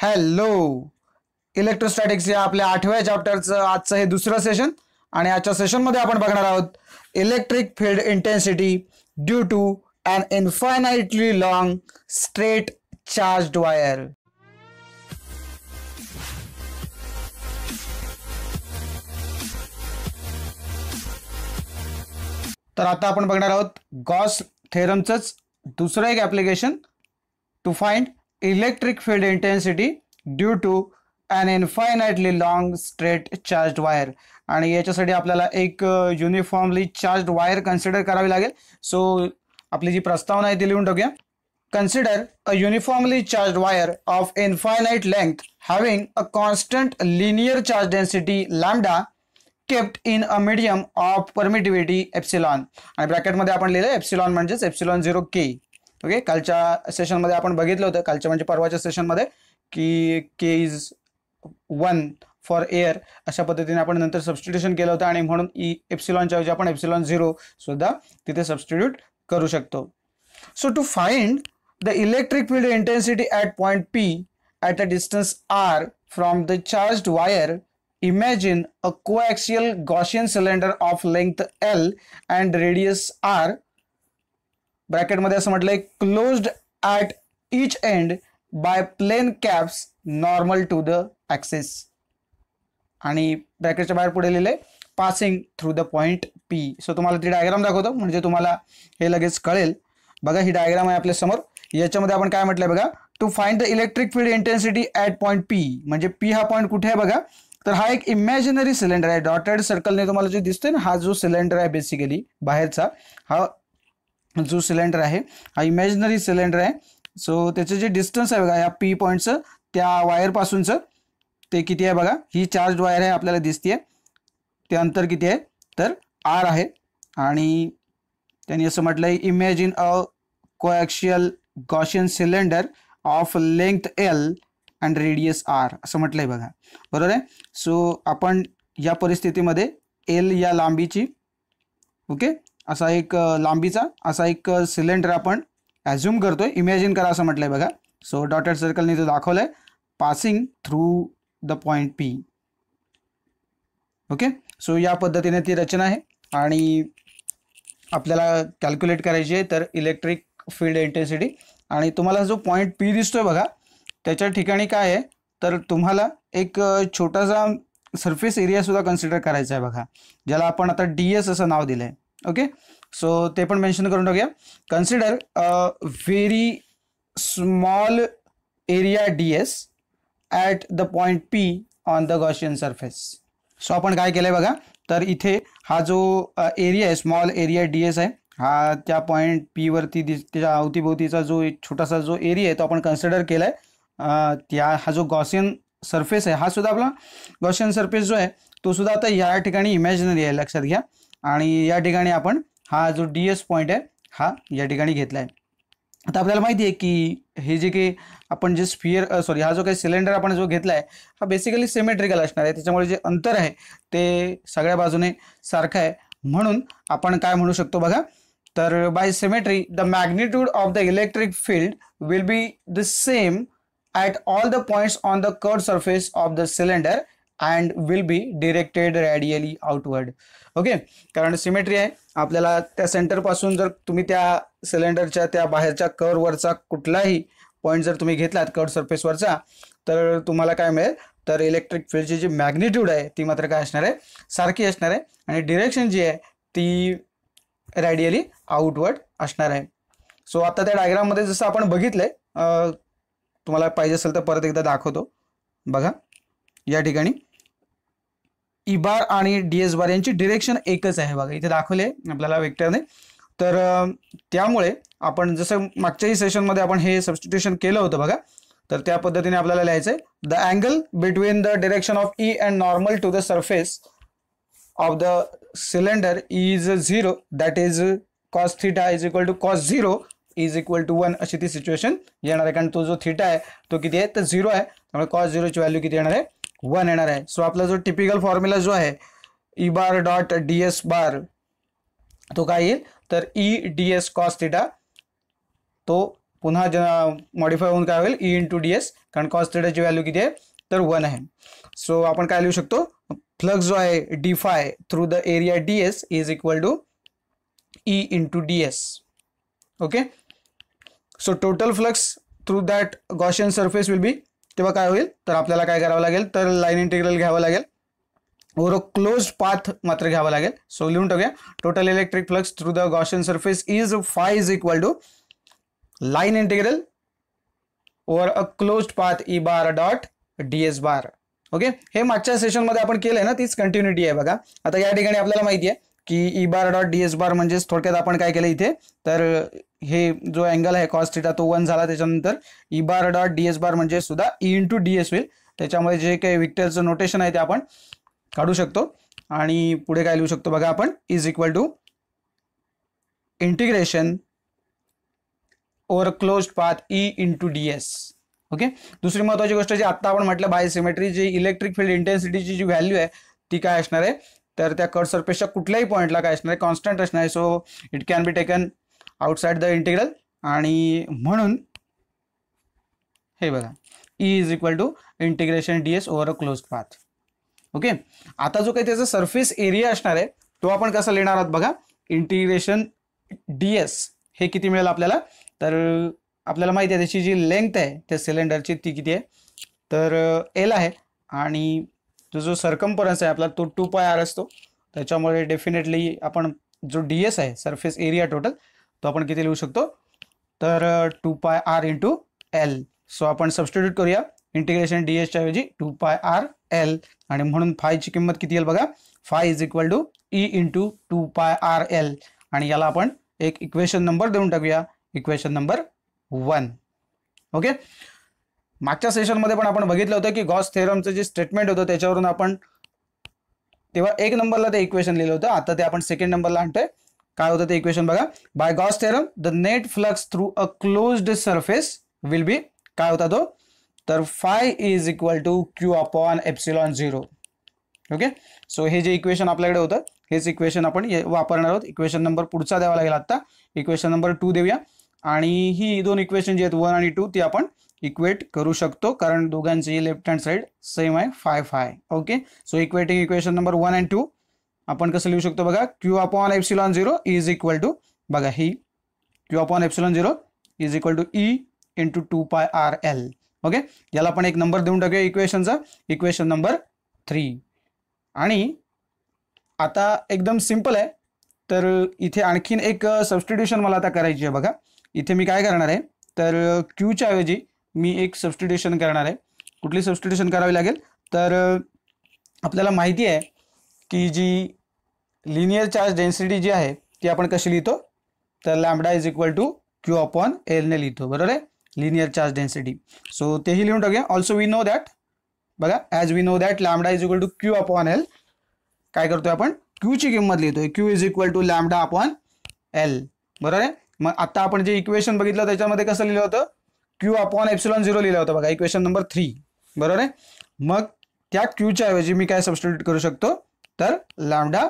Hello, electrostatics या आपल्या 8व्या चॅप्टरचं आजचं हे दुसरं सेशन आणि आजच्या सेशनमध्ये आपण बघणार आहोत electric field intensity due to an infinitely long straight charged wire. तर आता आपण बघणार आहोत गॉस थेरमचंच दुसरं एक application to find electric field intensity due to an infinitely long straight charged wire. आणि याच्यासाठी आपल्याला एक युनिफॉर्मली चार्ज्ड वायर कन्सिडर करावी लागेल. सो आपली जी प्रस्तावना आहे ती लिहून टाकूया. Consider a uniformly charged wire of infinite length having a constant linear charge density lambda kept in a medium of permittivity epsilon. आणि ब्रॅकेटमध्ये आपण लिहिलं एप्सिलॉन म्हणजेच एप्सिलॉन 0 के. ओके, कालच्या सेशनमध्ये आपण बघितलं होतं, कालच्या म्हणजे परवाच्या सेशनमध्ये, की के इज 1 फॉर एअर अशा पद्धतीने आपण नंतर सबस्टिट्यूशन केलं होतं आणि म्हणून एप्सिलॉनच्या ऐवजी आपण एप्सिलॉन 0 सुद्धा तिथे सबस्टिट्यूट करू शकतो. So to find the electric field intensity at point P at a distance R from the charged wire, imagine a coaxial Gaussian cylinder of length L and radius R, bracket मध्ये असं म्हटलंय closed at each end by plane caps normal to the axis. आणि ब्रॅकेटच्या बाहेर पुढे लिहिले passing through the point P. So तुम्हाला ती diagram दाखवतो म्हणजे तुम्हाला हे लगेच कळेल. बघा, ही डायग्राम आहे आपल्या समोर. याच्यामध्ये आपण काय म्हटलंय बघा, to find the electric field intensity at point P. म्हणजे P हा पॉईंट कुठे आहे बघा, तर हा एक इमॅजिनरी सिलेंडर आहे. डॉटेड सर्कलने तुम्हाला जो दिसतोय ना, हा जो सिलेंडर आहे बेसिकली बाहेरचा, हा जो सिलेंडर आहे हा इमॅजिनरी सिलेंडर आहे. सो त्याचे जे डिस्टन्स आहे बघा या पी पॉईंटचं त्या वायर पासूनचं, ते किती आहे बघा. ही चार्ज वायर आहे आपल्याला दिसतीये, ते अंतर किती आहे तर आर आहे. आणि त्यांनी असं म्हटलंय imagine a coaxial Gaussian cylinder of length L and radius R असं म्हटलंय बघा, बरोबर आहे. सो आपण या परिस्थितीमध्ये एल या लांबीची, ओके, असा एक लांबीचा असा एक सिलेंडर आपण ॲझ्युम करतोय, इमॅजिन करा असं म्हटलंय बघा. सो डॉटेड सर्कलने तो दाखवलंय passing through the point P. Okay, so या पद्धतीने ती रचना आहे आणि आपल्याला कॅल्क्युलेट करायची आहे तर इलेक्ट्रिक फील्ड इंटेन्सिटी. आणि तुम्हाला जो पॉइंट पी दिसतोय बघा, त्याच्या ठिकाणी काय आहे तर तुम्हाला एक छोटासा सरफेस एरिया सुद्धा कन्सिडर करायचा आहे बघा, ज्याला आपण आता DS असं नाव दिलंय. ओके, सो ते पण मेन्शन करून टाकूया. Consider a very small area DS at the point P on the Gaussian surface. So आपण काय केलंय बघा, तर इथे हा जो एरिया आहे, स्मॉल एरिया DS आहे, हा त्या पॉइंट P वरती त्याच्या अवतीभोवतीचा जो एक छोटासा जो एरिया आहे तो आपण कन्सिडर केलाय. हा जो गॉसियन सरफेस आहे हा सुद्धा आपला गॉसियन सरफेस जो आहे तो सुद्धा आता या ठिकाणी इमॅजिनरी आहे, लक्षात घ्या. आणि या ठिकाणी आपण हा जो DS पॉईंट आहे हा या ठिकाणी घेतला आहे. आता आपल्याला माहिती आहे की हे जे काही आपण जे हा जो काही सिलेंडर आपण जो घेतला आहे हा बेसिकली सिमेट्रिकल असणार आहे. त्याच्यामुळे जे अंतर आहे ते सगळ्या बाजूने सारखं आहे. म्हणून आपण काय म्हणू शकतो बघा, तर by symmetry the magnitude of the electric field will be the same at all the points on the curved surface of the cylinder and will be directed radially outward. Okay, कारण सिमेट्री आहे. आपल्याला त्या centre पासून जर तुम्ही त्या सिलेंडरच्या त्या बाहेरच्या कर्ववरचा कुठलाही पॉईंट जर तुम्ही घेतलात कर्व सरफेसवरचा, तर तुम्हाला काय मिळेल तर इलेक्ट्रिक फील्डची जी मॅग्निट्यूड आहे ती मात्र काय असणार आहे, सारखी असणार आहे. आणि डिरेक्शन जी आहे ती रॅडियली आउटवर्ड असणार आहे. सो आता त्या डायग्राममध्ये जसं आपण बघितलंय, तुम्हाला पाहिजे असेल तर परत एकदा दाखवतो बघा. या ठिकाणी ई बार आणि DS बार यांची डिरेक्शन एकच आहे बघा, इथे दाखवले आपल्याला वेक्टरने. तर त्यामुळे आपण जसं मागच्याही सेशनमध्ये आपण हे सबस्टिट्यूशन केलं होतं बघा, तर त्या पद्धतीने आपल्याला लिहायचं आहे the angle between the direction of E and normal to the surface of the cylinder is 0, that is cos θ is equal to cos 0 is equal to 1 अशी ती सिच्युएशन येणार आहे. कारण तो जो थीटा आहे तो किती आहे तर 0 आहे, त्यामुळे cos 0 ची व्हॅल्यू किती येणार आहे 1 येणार आहे. सो आपला जो टिपिकल फॉर्म्युला जो आहे E बार डॉट DS बार तो काय येईल तर E DS cos θ तो पुन्हा मॉडिफाय होऊन काय होईल ई इंटू डी एस, कारण कॉस थिटाची व्हॅल्यू किती आहे तर 1 आहे. सो आपण काय लिहू शकतो फ्लक्स जो आहे D phi through the area D S is equal to E into D S. Okay, so total flux through that Gaussian surface will be, तेव्हा काय होईल तर आपल्याला काय करावं लागेल तर लाईन इंटिग्रल घ्यावं लागेल और क्लोज पाथ मात्र घ्यावा लागेल. सो लिहून टाकूया total electric flux through the Gaussian surface is phi is equal to line integral over a closed path E bar dot D S bar. Okay, हे मागच्या सेशनमध्ये आपण केलंय ना, तीच कंटिन्युटी आहे बघा. आता या ठिकाणी आपल्याला माहिती आहे की E bar dot D S bar म्हणजे थोडक्यात आपण काय केलं इथे तर हे जो अँगल आहे कॉस थिटा तो 1 झाला, त्याच्यानंतर E bar dot D S bar म्हणजे सुद्धा ई इंटू डी एस होईल. त्याच्यामुळे जे काही व्हेक्टरचं नोटेशन आहे ते आपण काढू शकतो आणि पुढे काय लिहू शकतो बघा आपण is equal to integration over closed path E into D S. Okay, दुसरी महत्त्वाची गोष्ट जी आता आपण म्हटलं बाय सिमेट्री, जी इलेक्ट्रिक फील्ड इंटेन्सिटीची जी व्हॅल्यू आहे ती काय असणार आहे तर त्या कर्व सरफेसच्या कुठल्याही पॉईंटला काय असणार आहे कॉन्स्टंट असणार आहे. So it can be taken outside the integral आणि म्हणून हे बघा E is equal to integration D S over a closed path. Okay, आता जो काही त्याचा सरफेस एरिया असणार आहे तो आपण कसा लिहिणार आहोत बघा इंटिग्रेशन डी एस हे किती मिळेल आपल्याला तर आपल्याला माहिती आहे त्याची जी लेंथ आहे त्या सिलेंडरची ती किती आहे तर एल आहे आणि तो जो सर्कम्फरन्स आहे आपला तो 2 पाय आर असतो. त्याच्यामुळे डेफिनेटली आपण जो डी एस आहे सरफेस एरिया टोटल तो आपण किती लिहू शकतो तर 2 pi R into L. So आपण सबस्टिट्यूट करूया इंटिग्रेशन डी एसच्या ऐवजी 2 पाय आर एल आणि म्हणून फायची किंमत किती येईल बघा phi is equal to E into 2 pi R L आणि याला आपण एक इक्वेशन नंबर देऊन टाकूया इक्वेशन नंबर 1. ओके, मागच्या सेशनमध्ये पण आपण बघितलं होतं की गॉस थेरमचं जे स्टेटमेंट होतं त्याच्यावरून आपण तेव्हा 1 नंबरला ते इक्वेशन लिहिलं होतं, आता ते आपण 2nd नंबरला आणतोय. काय होतं ते इक्वेशन बघा by Gauss theorem the net flux through a closed surface will be काय होता तो तर phi is equal to Q upon epsilon 0. Okay, so हे जे इक्वेशन आपल्याकडे होतं हेच इक्वेशन आपण वापरणार आहोत. इक्वेशन नंबर पुढचा द्यावा लागेल, आता इक्वेशन नंबर 2 देऊया आणि ही दोन इक्वेशन जी आहेत 1 आणि 2 ती आपण इक्वेट करू शकतो कारण दोघांची लेफ्ट हँड साइड सेम आहे phi phi. Okay, so equating equation number 1 आणि 2 आपण कसं लिहू शकतो बघा Q upon epsilon 0 is equal to बघा ही Q upon epsilon 0 is equal to E into 2 pi R L. Okay, याला आपण एक नंबर देऊन टाकूया इक्वेशनचा इक्वेशन नंबर 3. आणि आता एकदम सिंपल आहे तर इथे आणखीन एक सबस्टिट्यूशन मला आता करायची आहे बघा. इथे मी काय करणार आहे तर क्यूच्या ऐवजी मी एक सबस्टिट्यूशन करणार आहे. कुठली सबस्टिट्यूशन करावी लागेल तर आपल्याला माहिती आहे की जी लिनियर चार्ज डेन्सिटी जी आहे ती आपण कशी लिहितो तर lambda is equal to Q upon एलने लिहितो, बरोबर आहे लिनियर चार्ज डेन्सिटी. सो तेही लिहून टाकूया. ऑल्सो वी नो दॅट बघा as we know that lambda is equal to Q upon L. काय करतोय आपण क्यूची किंमत लिहितोय Q is equal to lambda upon L, बरोबर आहे. मग आता आपण जे इक्वेशन बघितलं त्याच्यामध्ये कसं लिहिलं होतं क्यू अपॉन एप्सिलॉन 0 लिहिलं होतं बघा इक्वेशन नंबर 3, बरोबर आहे. मग त्या क्यूच्या ऐवजी मी काय सबस्टिट्यूट करू शकतो तर लॅम्बडा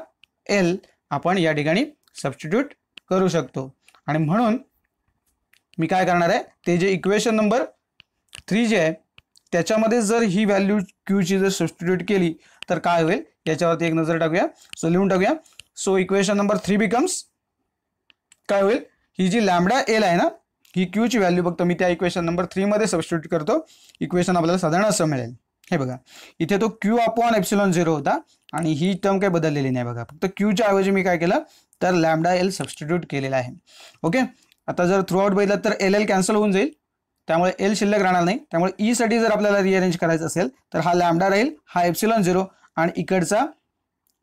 एल आपण या ठिकाणी सबस्टिट्यूट करू शकतो आणि म्हणून मी काय करणार आहे ते जे इक्वेशन नंबर 3 जे आहे त्याच्यामध्ये जर ही व्हॅल्यू क्यूची जर सबस्टिट्यूट केली तर काय होईल याच्यावरती एक नजर टाकूया. सो लिहून टाकूया. सो इक्वेशन नंबर 3 बिकम्स काय होईल ही जी लॅम्बडा एल आहे ना ही क्यूची व्हॅल्यू फक्त मी त्या इक्वेशन नंबर 3 मध्ये सबस्टिट्यूट करतो. इक्वेशन आपल्याला साधारण असं मिळेल. हे बघा इथे तो क्यू अपॉन एप्सिलॉन 0 होता आणि ही टर्म काही बदललेली नाही बघा, फक्त क्यूच्या ऐवजी मी काय केलं तर लॅम्बडा एल सबस्टिट्यूट केलेला आहे. ओके, आता जर थ्रू आउट बघितलं तर एल एल कॅन्सल होऊन जाईल त्यामुळे एल शिल्लक राहणार नाही. त्यामुळे ई साठी जर आपल्याला रिअरेंज करायचं असेल तर हा लॅम्बडा राहील, हा एप्सिलॉन 0 आणि इकडचा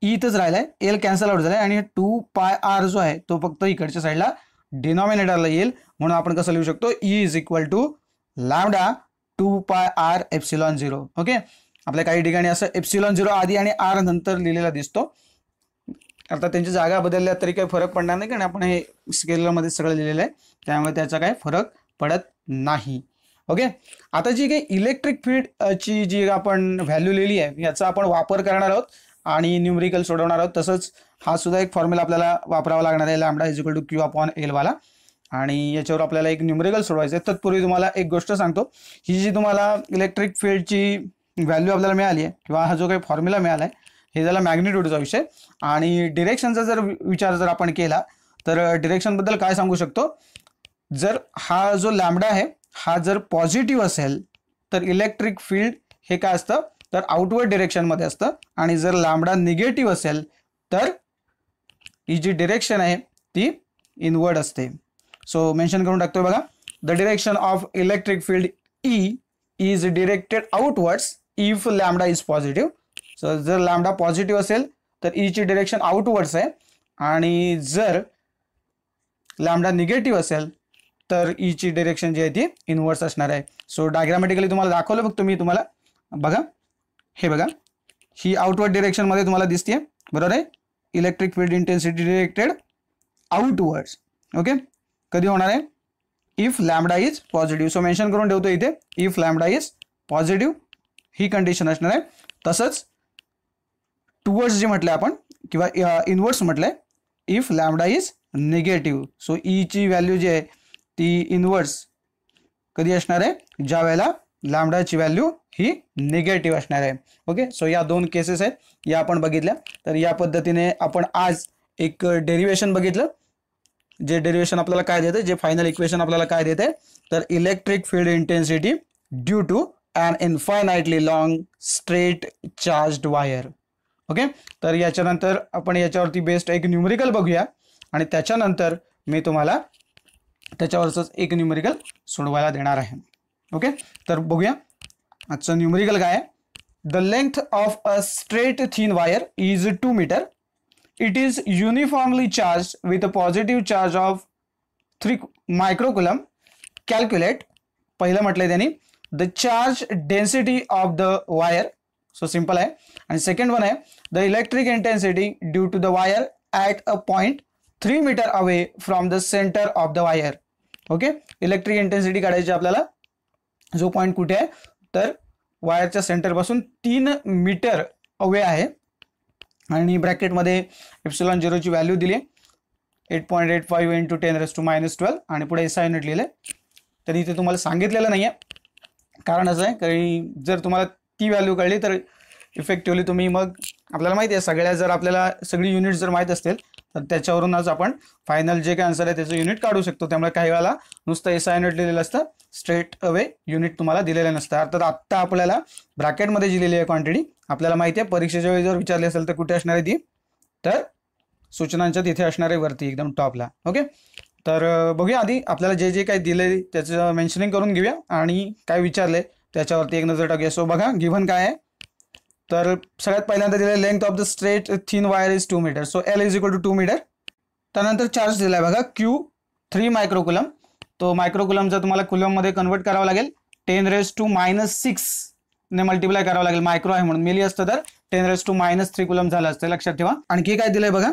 ई इथंच राहिलाय, एल कॅन्सल आउट झालाय आणि 2 पाय आर जो आहे तो फक्त इकडच्या साईडला डिनॉमिनेटरला येईल. म्हणून आपण कसं लिहू शकतो E is equal to lambda 2 pi R epsilon 0. Okay, आपल्या काही ठिकाणी असं एप्सिलॉन 0 आधी आणि आर नंतर लिहिलेला दिसतो. आता त्यांची जागा बदलल्या तरी काही फरक पडणार नाही कारण आपण हे स्केलरमध्ये सगळं लिहिलेलं आहे त्यामुळे त्याचा काही फरक पडत नाही. ओके, आता जी काही इलेक्ट्रिक फील्डची जी आपण व्हॅल्यू लिहिली आहे याचा आपण वापर करणार आहोत आणि न्यूमरिकल सोडवणार आहोत. तसंच हा सुद्धा एक फॉर्म्युला आपल्याला वापरावा लागणार आहे lambda is equal to Q upon L वाला. आणि याच्यावर आपल्याला एक न्यूमेरिकल सोडवायचं आहे. तत्पूर्वी तुम्हाला एक गोष्ट सांगतो, ही जी तुम्हाला इलेक्ट्रिक फील्डची व्हॅल्यू आपल्याला मिळाली आहे किंवा हा जो काही फॉर्म्युला मिळाला आहे हे झाला मॅग्निट्यूडचा विषय. आणि डिरेक्शनचा जर विचार जर आपण केला तर डिरेक्शनबद्दल काय सांगू शकतो, जर हा जो लॅम्बडा आहे हा जर पॉझिटिव्ह असेल तर इलेक्ट्रिक फील्ड हे काय असतं तर आउटवर्ड डिरेक्शनमध्ये असतं, आणि जर लॅम्बडा निगेटिव्ह असेल तर ही जी डिरेक्शन आहे ती इनवर्ड असते. सो मेन्शन करून टाकतोय बघा, the direction of electric field E is directed outwards if lambda is positive. So जर लॅम्बडा पॉझिटिव्ह असेल तर ईची डिरेक्शन आउटवर्ड्स आहे, आणि जर लॅम्बडा निगेटिव्ह असेल तर ईची डिरेक्शन जी आहे ती इनवर्ड्स असणार आहे. सो डायग्रामॅटिकली तुम्हाला दाखवलं फक्त मी तुम्हाला, बघा हे बघा ही आउटवर्ड डिरेक्शनमध्ये तुम्हाला दिसते, बरोबर आहे. Electric field intensity directed outwards. Okay, कधी होणार आहे if lambda is positive. So mention करून ठेवतो इथे, if lambda is positive he condition असणार आहे. तसंच टुवर्ड्स जे म्हटलंय आपण किंवा इनवर्ड्स म्हटलंय if lambda is negative. So ईची व्हॅल्यू जी आहे ती इनवर्ड्स कधी असणार आहे, ज्या वेळेला लॅम्बडाची व्हॅल्यू ही निगेटिव्ह असणार आहे. ओके, सो या दोन केसेस आहेत या आपण बघितल्या. तर या पद्धतीने आपण आज एक डेरिव्हेशन बघितलं, जे डेरिव्हेशन आपल्याला काय देते, जे फायनल इक्वेशन आपल्याला काय देते तर electric field intensity due to an infinitely long straight charged wire. Okay, तर याच्यानंतर आपण याच्यावरती बेस्ड एक न्यूमेरिकल बघूया आणि त्याच्यानंतर मी तुम्हाला त्याच्यावरच एक न्यूमेरिकल सोडवायला देणार आहे. ओके, तर बघूया आजचं न्यूमेरिकल काय आहे. The length of a straight thin wire is 2 metre. It is uniformly charge with a positive charge of 3 microcoulomb. Calculate. पहिलं म्हटलंय त्यांनी the charge density of the wire. So simple है. And second one है the electric intensity due to the wire at a point 3 meter away from the center of the wire. Okay, electric intensity काढायची आपल्याला, जो point कुठे आहे तर वायरच्या centre पासून 3 मीटर अवे आहे, आणि ब्रॅकेटमध्ये एप्सिलॉन 0 ची व्हॅल्यू दिली आहे 8.85 इंटू 10⁻⁻12 आणि पुढे SI युनिट लिहिले. तर इथे तुम्हाला सांगितलेलं नाही आहे, कारण असं आहे की जर तुम्हाला ती व्हॅल्यू कळली तर इफेक्टिव्हली तुम्ही मग आपल्याला माहिती आहे सगळ्या, जर आपल्याला सगळी युनिट जर माहीत असतील तर त्याच्यावरूनच आपण फायनल जे काय आन्सर आहे त्याचं युनिट काढू शकतो. त्यामुळे काही वेळेला नुसतं SI युनिट लिहिलेलं असतं, स्ट्रेट अवे युनिट तुम्हाला दिलेलं नसतं. अर्थात आत्ता आपल्याला ब्रॅकेटमध्ये जी लिहिली आहे क्वांटिटी आपल्याला माहिती आहे, परीक्षेच्या वेळी जर विचारली असेल तर कुठे असणार आहे ती, तर सूचनांच्या तिथे असणार आहे वरती एकदम टॉपला. ओके, तर बघूया आधी आपल्याला जे जे काही दिले त्याचं मेन्शनिंग करून घेऊया आणि काय विचारले त्याच्यावरती एक नजर टाकूया. सो बघा गिव्हन काय आहे, तर सगळ्यात पहिल्यांदा दिले length of the straight thin wire is 2 metre. So L is equal to 2 metre. त्यानंतर चार्ज दिलाय बघा Q 3 मायक्रोकुलम. तो मायक्रोकुलमचा तुम्हाला कुलममध्ये कन्वर्ट करावं लागेल, 10⁻⁻6 ने मल्टिप्लाय करावं लागेल. मायक्रो आहे म्हणून, मिली असतं तर 10⁻³ कुलम झालं असतं, लक्षात ठेवा. आणखी काय दिलंय बघा,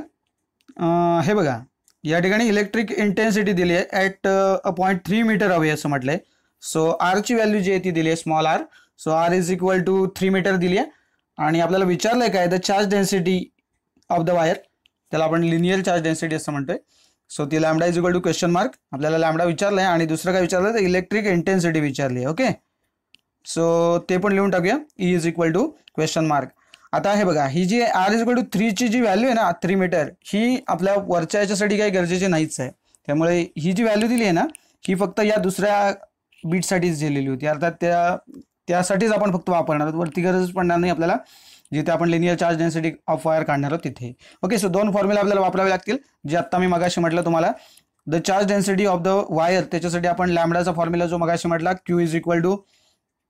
हे बघा या ठिकाणी इलेक्ट्रिक इंटेन्सिटी दिली आहे at a point 3 metre away असं म्हटलंय. सो R ची व्हॅल्यू जी आहे ती दिली आहे small r. So R is equal to 3 metre दिली आहे, आणि आपल्याला विचारलंय काय the charge density of the wire, त्याला आपण लिनियर चार्ज डेन्सिटी असं म्हणतोय. सो ती lambda is equal to question mark, आपल्याला लॅम्बडा विचारलंय आणि दुसरं काय विचारलंय तर इलेक्ट्रिक इंटेन्सिटी विचारली आहे. ओके, सो ते पण लिहून टाकूया, E is equal to question mark. आता हे बघा ही जी R इज इक्वल टू 3 ची जी व्हॅल्यू आहे ना 3 मीटर, ही आपल्या वरच्या याच्यासाठी काही गरजेची नाहीच आहे. त्यामुळे ही जी व्हॅल्यू दिली आहे ना ही फक्त या दुसऱ्या बीटसाठीच दिलेली होती, अर्थात त्यासाठीच आपण फक्त वापरणार आहोत, वरती गरज पडणार नाही आपल्याला जिथे आपण linear charge density of wire काढणार आहोत तिथे. ओके, सो 2 फॉर्म्युला आपल्याला वापरावे लागतील, जे आत्ता मी मगाशी म्हटलं तुम्हाला. The charge density of the wire, त्याच्यासाठी आपण लॅम्बडाचा फॉर्म्युला जो मगाशी म्हटला Q is equal to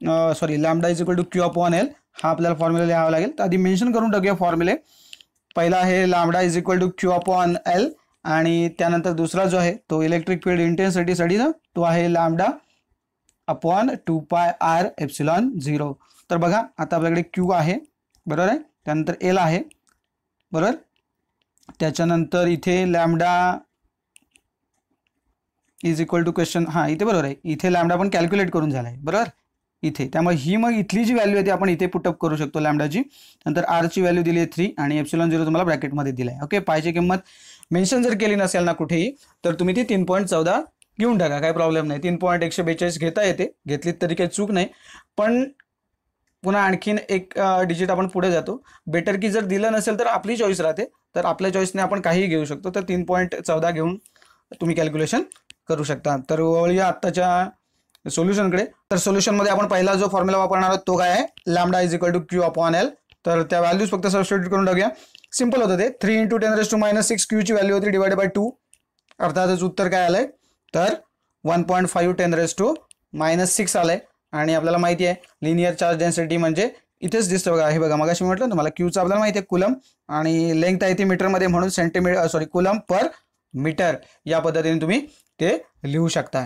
lambda is equal to Q upon L, हा आपल्याला फॉर्म्युला लिहावा लागेल. तर आधी मेन्शन करून टाकूया फॉर्म्युले. पहिला आहे lambda is equal to Q upon L, आणि त्यानंतर दुसरा जो आहे तो इलेक्ट्रिक फील्ड इंटेन्सिटीसाठी ना तो आहे लॅम्बडा अपॉन 2πr एप्सिलॉन 0. तर बघा आता आपल्याकडे Q आहे, बरोबर आहे, त्यानंतर L आहे, बरोबर, त्याच्यानंतर इथे lambda is equal to question, हां इथे बरोबर आहे, इथे लॅम्बडा पण कॅल्क्युलेट करून झाला आहे, बरोबर इथे. त्यामुळे ही मग इथली जी व्हॅल्यू आहे ती आपण इथे पुटअप करू शकतो लॅम्बडाची. नंतर R ची व्हॅल्यू दिली आहे 3 आणि एप्सिलॉन 0 तुम्हाला ब्रॅकेटमध्ये दिला आहे. ओके, पायची किंमत मेन्शन जर केली नसेल ना कुठेही तर तुम्ही ती 3.14 घेऊन टाका, काही प्रॉब्लेम नाही. 3.142 घेता येते, घेतलीत तरी काही चूक नाही. पण पुन्हा आणखीन एक डिजिट आपण पुढे जातो. बेटर की जर दिलं नसेल तर आपली चॉईस राहते, तर आपल्या चॉईसने आपण काहीही घेऊ शकतो. तर 3.14 घेऊन तुम्ही कॅल्क्युलेशन करू शकता. तर वळूया आत्ताच्या सोल्युशनकडे. तर सोल्युशनमध्ये आपण पहिला जो फॉर्म्युला वापरणार आहोत तो काय आहे, lambda is equal to Q upon L. तर त्या व्हॅल्यूज फक्त सबस्टिट्यूट करून टाकूया. सिंपल होतं ते. 3 × 10⁻⁻6 क्यूची व्हॅल्यू होती डिवायडेड बाय 2. अर्थातच उत्तर काय आलंय तर 1.5 10⁻⁻6 आलंय. आणि आपल्याला माहिती आहे लिनियर चार्ज डेन्सिटी म्हणजे इथेच दिसतं बघा, हे बघा मगाशी म्हटलं ना तुम्हाला क्यूचं आपल्याला माहिती आहे कुलम, आणि लेंथ आहे ती मीटरमध्ये म्हणून सेंटीमीटर कुलम पर मीटर या पद्धतीने तुम्ही ते लिहू शकता.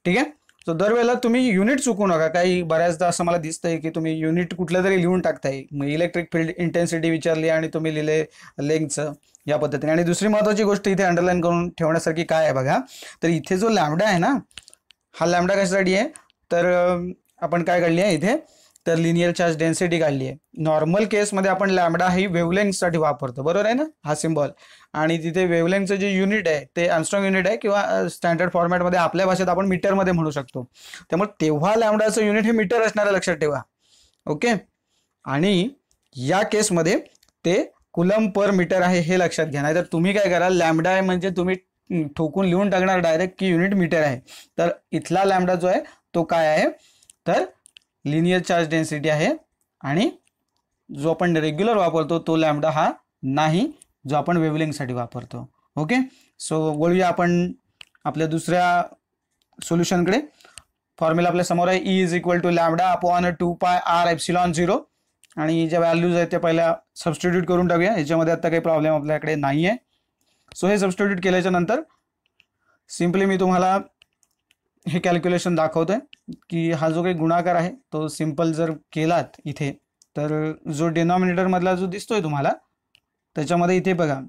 ठीक आहे. सो दरवेळेला तुम्ही युनिट चुकू नका. काही बऱ्याचदा असं मला दिसतंय की तुम्ही युनिट कुठलं तरी लिहून टाकताय. मग इलेक्ट्रिक फील्ड इंटेन्सिटी विचारली आणि तुम्ही लिहिले लेंथचं या पद्धतीने. आणि दुसरी महत्त्वाची गोष्ट इथे अंडरलाईन करून ठेवण्यासारखी काय आहे बघा, तर इथे जो लॅम्डा आहे ना, हा लॅम्डा कशासाठी आहे तर आपण काय काढली आहे इथे तर लिनियर चार्ज डेन्सिटी काढली आहे. नॉर्मल केसमध्ये आपण लॅम्डा ही वेव्हलेंथसाठी वापरतो, बरोबर आहे ना हा सिम्बॉल. आणि तिथे वेव्हलेंथचं जे युनिट आहे ते आर्मस्ट्रॉंग युनिट आहे किंवा स्टँडर्ड फॉर्मॅटमध्ये आपल्या भाषेत आपण मीटरमध्ये म्हणू शकतो. त्यामुळे तेव्हा लॅम्डाचं युनिट हे मीटर असणारं लक्षात ठेवा. ओके. आणि या केसमध्ये ते कुलम पर मीटर आहे हे लक्षात घ्या. नाही तर तुम्ही काय करा, लॅम्डा आहे म्हणजे तुम्ही ठोकून लिहून टाकणार डायरेक्ट की युनिट मीटर आहे. तर इथला लॅम्डा जो आहे तो काय आहे तर लिनियर चार्ज डेन्सिटी आहे. आणि जो आपण रेग्युलर वापरतो तो लॅम्डा हा नाही, जो आपण वेव्हलेंथसाठी वापरतो. ओके. सो वळूया आपण आपल्या दुसऱ्या सोल्युशनकडे. फॉर्म्युला आपल्या समोर आहे, E is equal to lambda upon 2πr∈0. आणि ज्या व्हॅल्यूज आहेत त्या पहिल्या सबस्टिट्यूट करून टाकूया. याच्यामध्ये आता काही प्रॉब्लेम आपल्याकडे नाही आहे. सो हे सबस्टिट्यूट केल्याच्या नंतर सिम्पली मी तुम्हाला हे कॅल्क्युलेशन दाखवतोय की हा जो काही गुणाकार आहे तो सिंपल जर केलात इथे तर जो डिनॉमिनेटर मधला जो दिसतोय तुम्हाला त्याच्यामध्ये इथे बघा,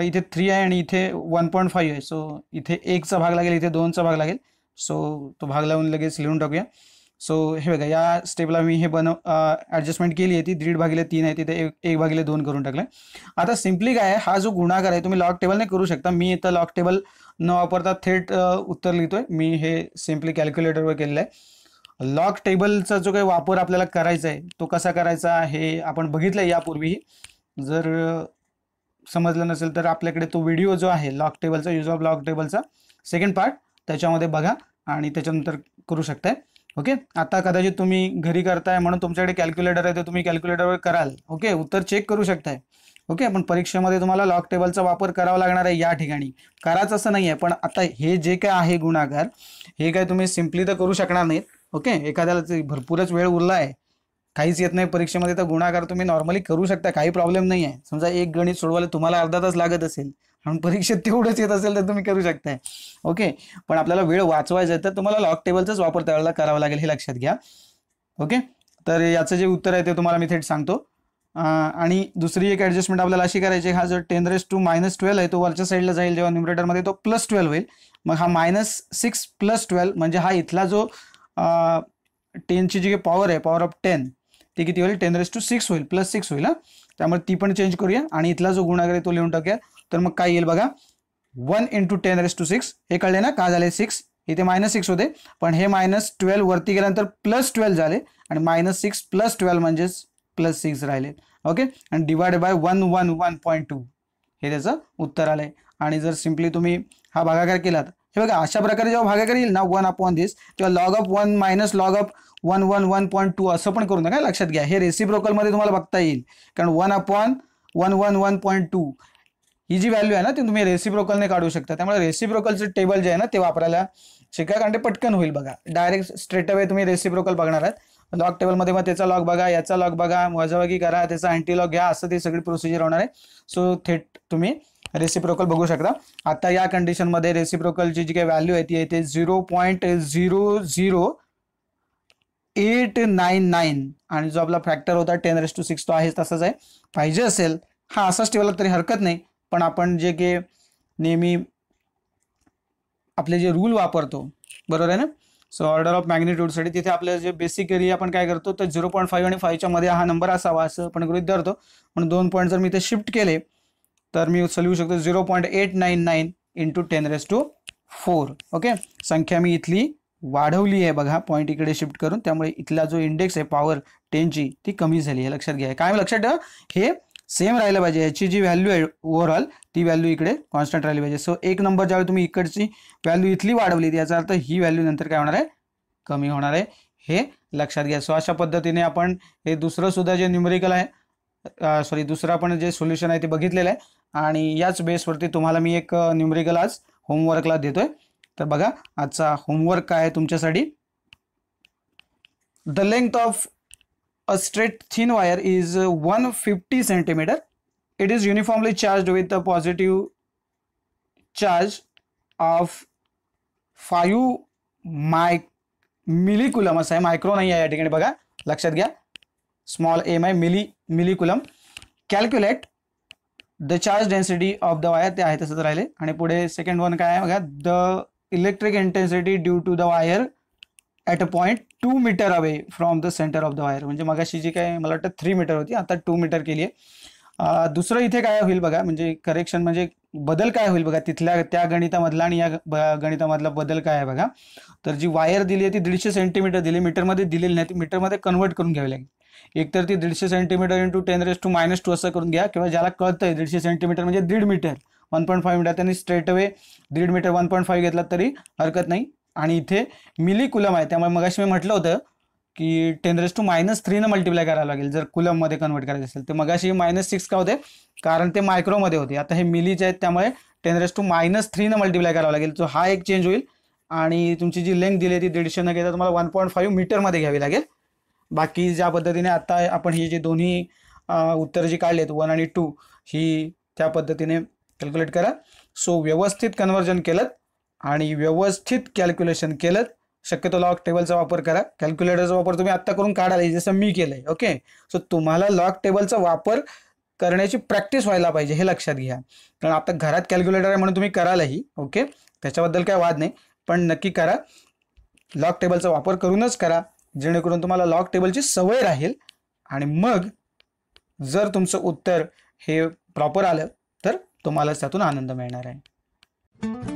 इथे 3 आहे आणि इथे 1.5 आहे. सो इथे 1चा भाग लागेल, इथे 2चा भाग लागेल. सो तो भाग लावून लगेच लिहून टाकूया. सो हे बघा, या स्टेपला मी हे ॲडजस्टमेंट केली आहे, ती 1/3 आहे, तिथे 1/2 करून टाकलं. आता सिम्पली काय आहे, हा जो गुणाकार आहे तुम्ही लॉग टेबलने करू शकता. मी इथं लॉग टेबल न वापरता थेट उत्तर लिहितोय. मी हे सिम्पली कॅल्क्युलेटरवर केलेलं आहे. लॉग टेबलचा जो काही वापर आपल्याला करायचा आहे तो कसा करायचा हे आपण बघितलं यापूर्वीही. जर समजलं नसेल तर आपल्याकडे तो व्हिडिओ जो आहे लॉग टेबलचा, यूज ऑफ लॉग टेबलचा सेकंड पार्ट, त्याच्यामध्ये बघा आणि त्याच्यानंतर करू शकताय. ओके. आता कदाचित तुम्ही घरी करताय म्हणून तुमच्याकडे कॅल्क्युलेटर आहे, तर तुम्ही कॅल्क्युलेटरवर कराल. ओके. उत्तर चेक करू शकताय. ओके. पण परीक्षेमध्ये तुम्हाला लॉग टेबलचा वापर करावा लागणार आहे. या ठिकाणी करायचं असं नाही आहे, पण आता हे जे काय आहे गुणाकार, हे काय तुम्ही सिम्पली तर करू शकणार नाहीत. ओके. एखाद्याला भरपूरच वेळ उरला आहे, काहीच येत नाही परीक्षेमध्ये, तर गुणाकार तुम्ही नॉर्मली करू शकता, काही प्रॉब्लेम नाही आहे. समजा एक गणित सोडवायला तुम्हाला अर्धा तास लागत असेल आणि परीक्षेत तेवढंच येत असेल तर तुम्ही करू शकताय. ओके. पण आपल्याला वेळ वाचवायचा आहे तर तुम्हाला लॉग टेबलचाच वापर त्यावेळेला करावा लागेल, हे लक्षात घ्या. ओके. तर याचं जे उत्तर आहे ते तुम्हाला मी थेट सांगतो. आणि दुसरी एक ॲडजस्टमेंट आपल्याला अशी करायची, हा जो 10⁻⁻12 आहे तो वरच्या साईडला जाईल, जेव्हा न्यूमरेटरमध्ये तो +12 होईल. मग हा -6 + 12 म्हणजे हा इथला जो 10ची जी पॉवर आहे, पॉवर ऑफ 10, ती किती होईल 10⁻6 होईल, +6 होईल. त्यामुळे ती पण चेंज करूया आणि इथला जो गुणाकार आहे तो लिहून टाकूया. तर मग काय येईल बघा, 1 × 10⁻6. हे कळले ना का झाले 6, इथे -6 होते पण हे -12 वरती गेल्यानंतर +12 झाले आणि -6 + 12 म्हणजेच +6 राहिले. ओके. आणि डिवाइड बाय 111.2 हे त्याचं उत्तर आलंय. आणि जर सिम्पली तुम्ही हा भागाकार केलात, हे बघा अशा प्रकारे जेव्हा भागाकार येईल ना 1/this, तेव्हा log of 1 - log of 111.2 असं पण करू नका, लक्षात घ्या. हे रेसिप्रोकलमध्ये तुम्हाला बघता येईल, कारण 1/111.2 ही जी व्हॅल्यू आहे ना ती तुम्ही रेसिप्रोकलने काढू शकता. त्यामुळे रेसिप्रोकलचं टेबल जे आहे ना ते वापरायला शिका, कारण ते पटकन होईल. बघा डायरेक्ट स्ट्रेट अवे तुम्ही रेसिप्रोकल बघणार आहात. लॉग टेबलमध्ये मग त्याचा लॉग बघा, याचा लॉग बघा, वजाबाकी करा, त्याचा अँटी लॉग घ्या, असं ती सगळी प्रोसिजर होणार आहे. सो थेट तुम्ही रेसिप्रोकल बघू शकता. आता या कंडिशनमध्ये रेसिप्रोकलची जी काही व्हॅल्यू आहे ती येते 0.00899 आणि जो आपला फॅक्टर होता 10⁻6 तो आहे तसाच आहे. पाहिजे असेल हा असाच ठेवला तरी हरकत नाही, पण आपण जे की नेहमी आपले जे रूल वापरतो, बरोबर आहे ना. सो ऑर्डर ऑफ मॅग्निट्यूडसाठी तिथे आपल्या जे बेसिकली आपण काय करतो तर 0.5 आणि 5च्या मध्ये हा नंबर असावा असं आपण गृहीत धरतो. पण 2 पॉईंट जर मी ते शिफ्ट केले तर मी लिहू शकतो 0.899 × 10⁻6. 4. ओके, संख्या मी इथली वाढवली आहे बघा पॉईंट इकडे शिफ्ट करून, त्यामुळे इथला जो इंडेक्स आहे पॉवर 10ची ती कमी झाली आहे. लक्षात घ्या. काय लक्षात ठेवा, हे सेम राहिलं पाहिजे. याची जी व्हॅल्यू आहे ओव्हरऑल ती व्हॅल्यू इकडे कॉन्स्टंट राहिली पाहिजे. सो 1 नंबर ज्यावेळी तुम्ही इकडची व्हॅल्यू इथली वाढवली याचा अर्थ ही व्हॅल्यू नंतर काय होणार आहे, कमी होणार आहे. हे लक्षात घ्या. सो अशा पद्धतीने आपण हे दुसरं सुद्धा जे न्यूमेरिकल आहे दुसरं आपण जे सोल्युशन आहे ते बघितलेलं आहे. आणि याच बेसवरती तुम्हाला मी एक न्यूमेरिकल आज होमवर्कला देतोय. तर बघा आजचा होमवर्क काय आहे तुमच्यासाठी. The length of a straight thin wire is 150 centimeter. It is uniformly charged with a positive charge of 5 मिलीकुलम असं आहे. मायक्रो नाही आहे या ठिकाणी बघा, लक्षात घ्या. स्मॉल एम आहे, millicoulomb. Calculate the charge density of the wire, ते आहे तसंच राहिले. आणि पुढे सेकंड वन काय आहे बघा, the electric intensity due to the wire at a point 2 metre away from the centre of the wire. म्हणजे मगाशी जी काय मला वाटतं 3 मीटर होती, आता 2 मीटर केली आहे. दुसरं इथे काय होईल बघा, म्हणजे करेक्शन म्हणजे बदल काय होईल बघा तिथल्या त्या गणितामधला आणि या गणितामधला बदल काय आहे बघा. तर जी वायर दिली आहे ती 150 सेंटीमीटर दिली, मीटरमध्ये दिलेली नाही, ती मीटरमध्ये कन्वर्ट करून घ्यावी लागेल. एकतर ती 150 सेंटीमीटर इंटू 10⁻² असं करून घ्या, किंवा ज्याला कळतंय 150 सेंटीमीटर म्हणजे 1.5 मीटर 1.5 मीटर, त्यांनी स्ट्रेट अवे 1.5 मीटर 1.5 घेतला तरी हरकत नाही. आणि इथे मिलीकुलम आहे, त्यामुळे मगाशी मी म्हटलं होतं की 10⁻³ न मल्टिप्लाय करावं लागेल जर कुलममध्ये कन्वर्ट करायचं असेल. तर मगाशी -6 का होते, कारण ते मायक्रोमध्ये होते. आता हे मिलीचे आहेत त्यामुळे 10⁻³ न मल्टिप्लाय करावं लागेल. जो हा एक चेंज होईल. आणि तुमची जी लेंथ दिली आहे ती 150 न घेता तुम्हाला 1.5 मीटरमध्ये घ्यावी लागेल. बाकी ज्या पद्धतीने आता आपण ही जी दोन्ही उत्तर जी काढली आहेत 1 आणि 2 ही त्या पद्धतीने कॅल्क्युलेट करा. सो व्यवस्थित कन्वर्जन केलं आणि व्यवस्थित कॅल्क्युलेशन केलं. शक्यतो लॉग टेबलचा वापर करा. कॅल्क्युलेटरचा वापर तुम्ही आत्ता करून काढाल जसं मी केलंय. ओके, सो तुम्हाला लॉग टेबलचा वापर करण्याची प्रॅक्टिस व्हायला पाहिजे, हे लक्षात घ्या. कारण आता घरात कॅल्क्युलेटर आहे म्हणून तुम्ही करालही. ओके, त्याच्याबद्दल काय वाद नाही, पण नक्की करा. लॉग टेबलचा वापर करूनच करा, जेणेकरून तुम्हाला लॉग टेबलची सवय राहील. आणि मग जर तुमचं उत्तर हे प्रॉपर आलं तर तुम्हाला त्यातून आनंद मिळणार आहे.